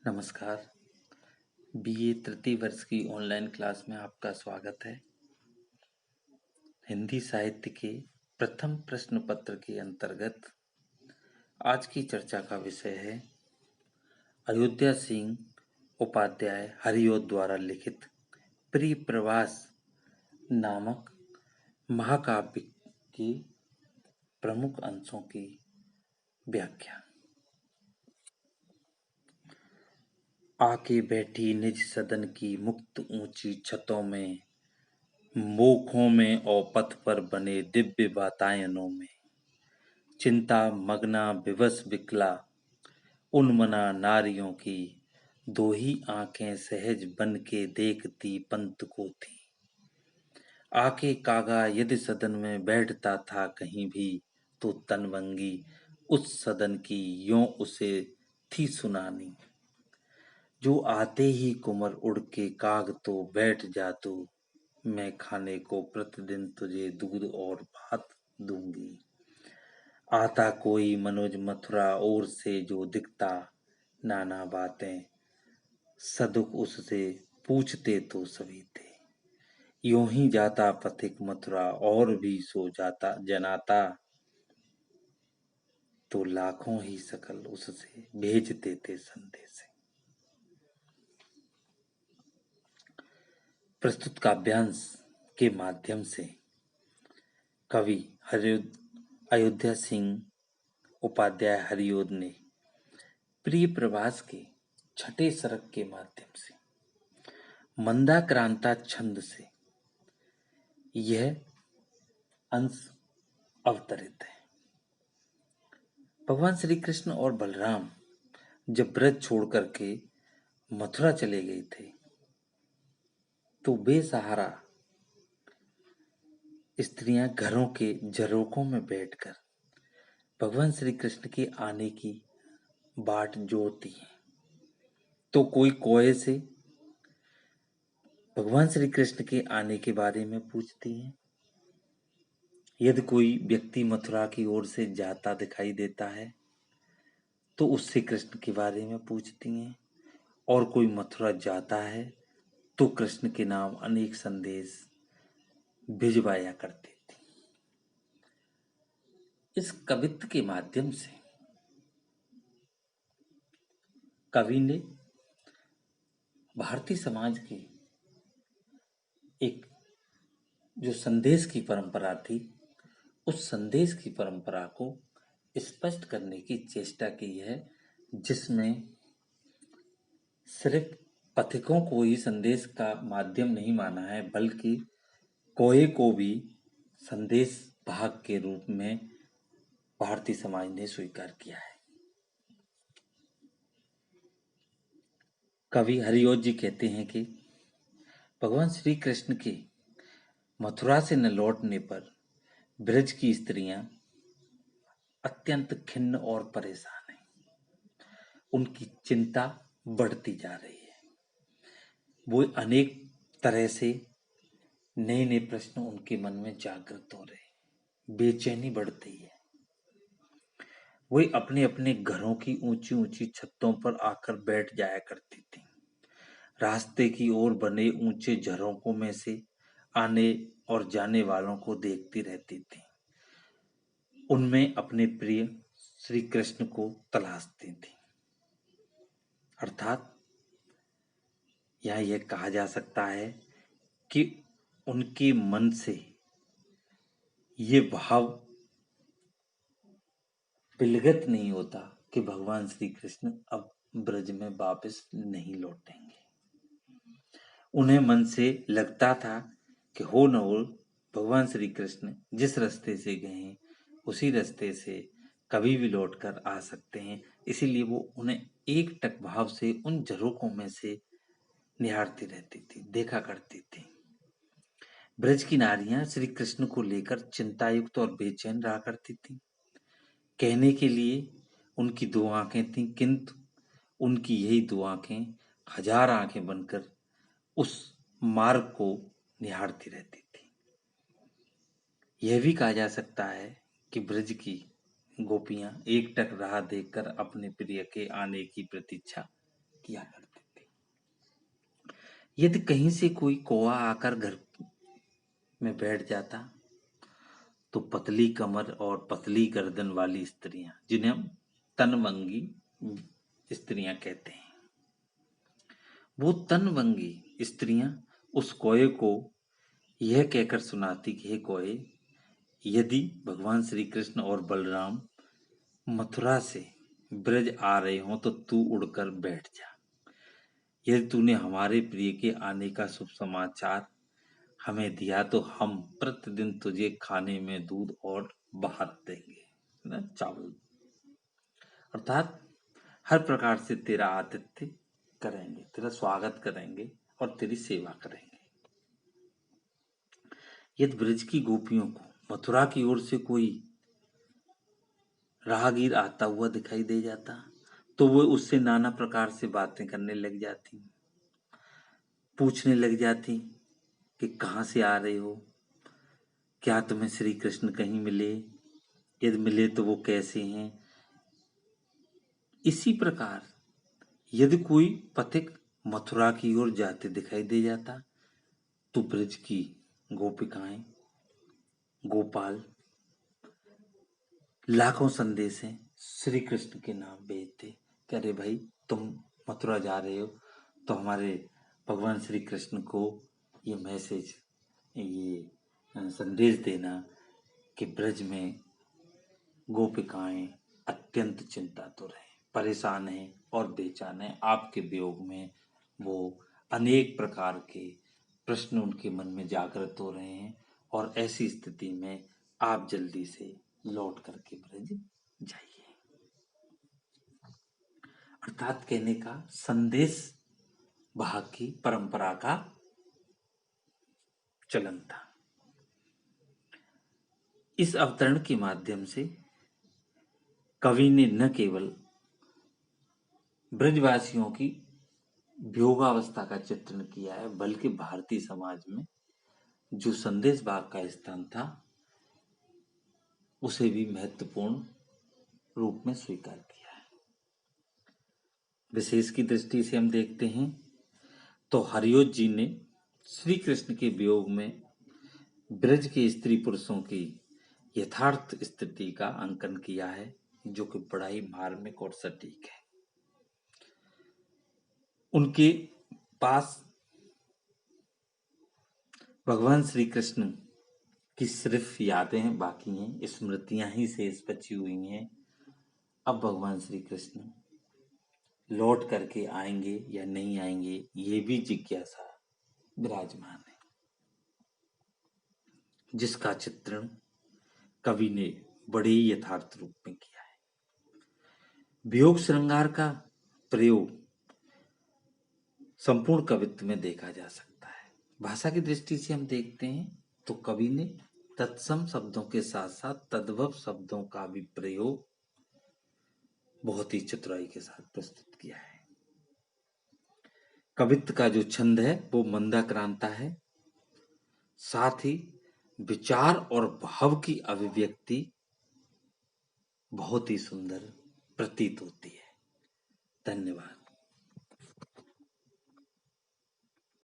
नमस्कार। बीए तृतीय वर्ष की ऑनलाइन क्लास में आपका स्वागत है। हिंदी साहित्य के प्रथम प्रश्न पत्र के अंतर्गत आज की चर्चा का विषय है अयोध्या सिंह उपाध्याय हरिओद द्वारा लिखित प्रिय प्रवास नामक महाकाव्य के प्रमुख अंशों की व्याख्या। आके बैठी निज सदन की मुक्त ऊंची छतों में, मोखों में और पथ पर बने दिव्य वातायनों में, चिंता मग्ना विवश विकला उन्मना नारियों की दो ही आंखें सहज बन के देखती पंत को थी। आके कागा यदि सदन में बैठता था कहीं भी, तो तनवंगी उस सदन की यों उसे थी सुनानी। जो आते ही कुंवर उड़ के काग तो बैठ जा तू, मैं खाने को प्रतिदिन तुझे दूध और भात दूंगी। आता कोई मनोज मथुरा ओर से जो दिखता, नाना बातें सदुक उससे पूछते तो सभी थे। यूं ही जाता पथिक मथुरा और भी सो जाता जनाता, तो लाखों ही सकल उससे भेजते थे संदेश। प्रस्तुत काव्यांश के माध्यम से कवि अयोध्या सिंह उपाध्याय हरिओद ने प्रिय प्रवास के छठे सरक के माध्यम से मंदाक्रांता छंद से यह अंश अवतरित है। भगवान श्री कृष्ण और बलराम जब ब्रज छोड़ करके मथुरा चले गए थे, तो बेसहारा स्त्रियां घरों के झरोकों में बैठकर भगवान श्री कृष्ण के आने की बाट जोहती हैं। तो कोई कोए से भगवान श्री कृष्ण के आने के बारे में पूछती हैं। यदि कोई व्यक्ति मथुरा की ओर से जाता दिखाई देता है, तो उससे कृष्ण के बारे में पूछती हैं। और कोई मथुरा जाता है, तो कृष्ण के नाम अनेक संदेश भिजवाया करती थी। इस कवित्व के माध्यम से कवि ने भारतीय समाज की एक जो संदेश की परंपरा थी, उस संदेश की परंपरा को स्पष्ट करने की चेष्टा की है, जिसमें सिर्फ पथिकों को ही संदेश का माध्यम नहीं माना है, बल्कि कोए को भी संदेश भाग के रूप में भारतीय समाज ने स्वीकार किया है। कवि हरिओद जी कहते हैं कि भगवान श्री कृष्ण के मथुरा से न लौटने पर ब्रज की स्त्रियां अत्यंत खिन्न और परेशान हैं। उनकी चिंता बढ़ती जा रही है। वो अनेक तरह से नए नए प्रश्न उनके मन में जागृत हो रहे, बेचैनी बढ़ती है। वे अपने अपने घरों की ऊंची ऊंची छतों पर आकर बैठ जाया करती थी। रास्ते की ओर बने ऊंचे झरोकों में से आने और जाने वालों को देखती रहती थी। उनमें अपने प्रिय श्री कृष्ण को तलाशती थी। अर्थात यहाँ यह कहा जा सकता है कि उनके मन से ये भाव विलगत नहीं होता कि भगवान श्री कृष्ण अब ब्रज में वापस नहीं लौटेंगे। उन्हें मन से लगता था कि हो न हो भगवान श्री कृष्ण जिस रास्ते से गए उसी रास्ते से कभी भी लौट कर आ सकते हैं। इसीलिए वो उन्हें एक टक भाव से उन झरोकों में से निहारती रहती थी, देखा करती थी। ब्रज की नारियां श्री कृष्ण को लेकर चिंतायुक्त और बेचैन रहा करती थी। कहने के लिए उनकी दो आंखें थीं, किंतु उनकी यही दो आंखें हजार आंखें बनकर उस मार्ग को निहारती रहती थी। यह भी कहा जा सकता है कि ब्रज की गोपियां एकटक राह देखकर अपने प्रिय के आने की प्रतीक्षा किया करते थे। यदि कहीं से कोई कौवा आकर घर में बैठ जाता तो पतली कमर और पतली गर्दन वाली स्त्रियां, जिन्हें हम तनवंगी स्त्रियां कहते हैं, वो तनवंगी स्त्रियां उस कौए को यह कहकर सुनाती कि हे कौए, यदि भगवान श्री कृष्ण और बलराम मथुरा से ब्रज आ रहे हो तो तू उड़कर बैठ जा। यदि तूने हमारे प्रिय के आने का शुभ समाचार हमें दिया तो हम प्रतिदिन तुझे खाने में दूध और भात देंगे, ना चावल, अर्थात हर प्रकार से तेरा आतिथ्य करेंगे, तेरा स्वागत करेंगे और तेरी सेवा करेंगे। यदि ब्रज की गोपियों को मथुरा की ओर से कोई राहगीर आता हुआ दिखाई दे जाता तो वो उससे नाना प्रकार से बातें करने लग जाती, पूछने लग जाती कि कहाँ से आ रहे हो, क्या तुम्हें श्री कृष्ण कहीं मिले, यदि मिले तो वो कैसे हैं। इसी प्रकार यदि कोई पथिक मथुरा की ओर जाते दिखाई दे जाता तो ब्रज की गोपिकाएं, गोपाल लाखों संदेश हैं श्री कृष्ण के नाम भेजते कि अरे भाई तुम मथुरा जा रहे हो तो हमारे भगवान श्री कृष्ण को ये मैसेज, ये संदेश देना कि ब्रज में गोपिकाएं अत्यंत चिंतातुर हैं, परेशान हैं और बेचैन हैं। आपके वियोग में वो अनेक प्रकार के प्रश्न उनके मन में जागृत हो रहे हैं और ऐसी स्थिति में आप जल्दी से लौट करके ब्रज जाइए। अर्थात कहने का संदेश भाग की परंपरा का चलन था। इस अवतरण के माध्यम से कवि ने न केवल ब्रजवासियों की वियोगावस्था का चित्रण किया है बल्कि भारतीय समाज में जो संदेश भाग का स्थान था उसे भी महत्वपूर्ण रूप में स्वीकार किया है। विशेष की दृष्टि से हम देखते हैं तो हरियोत जी ने श्री कृष्ण के वियोग में ब्रज के स्त्री पुरुषों की यथार्थ स्थिति का अंकन किया है जो कि बड़ा ही मार्मिक और सटीक है। उनके पास भगवान श्री कृष्ण की सिर्फ यादें बाकी हैं, स्मृतियां ही शेष बची हुई हैं। अब भगवान श्री कृष्ण लौट करके आएंगे या नहीं आएंगे ये भी जिज्ञासा विराजमान है, जिसका चित्रण कवि ने बड़े ही यथार्थ रूप में किया है। वियोग श्रृंगार का प्रयोग संपूर्ण कवित्व में देखा जा सकता है। भाषा की दृष्टि से हम देखते हैं तो कवि ने तत्सम शब्दों के साथ साथ तद्भव शब्दों का भी प्रयोग बहुत ही चतुराई के साथ प्रस्तुत किया है। कवित्व का जो छंद है वो मंदाक्रांता है, साथ ही विचार और भाव की अभिव्यक्ति बहुत ही सुंदर प्रतीत होती है। धन्यवाद।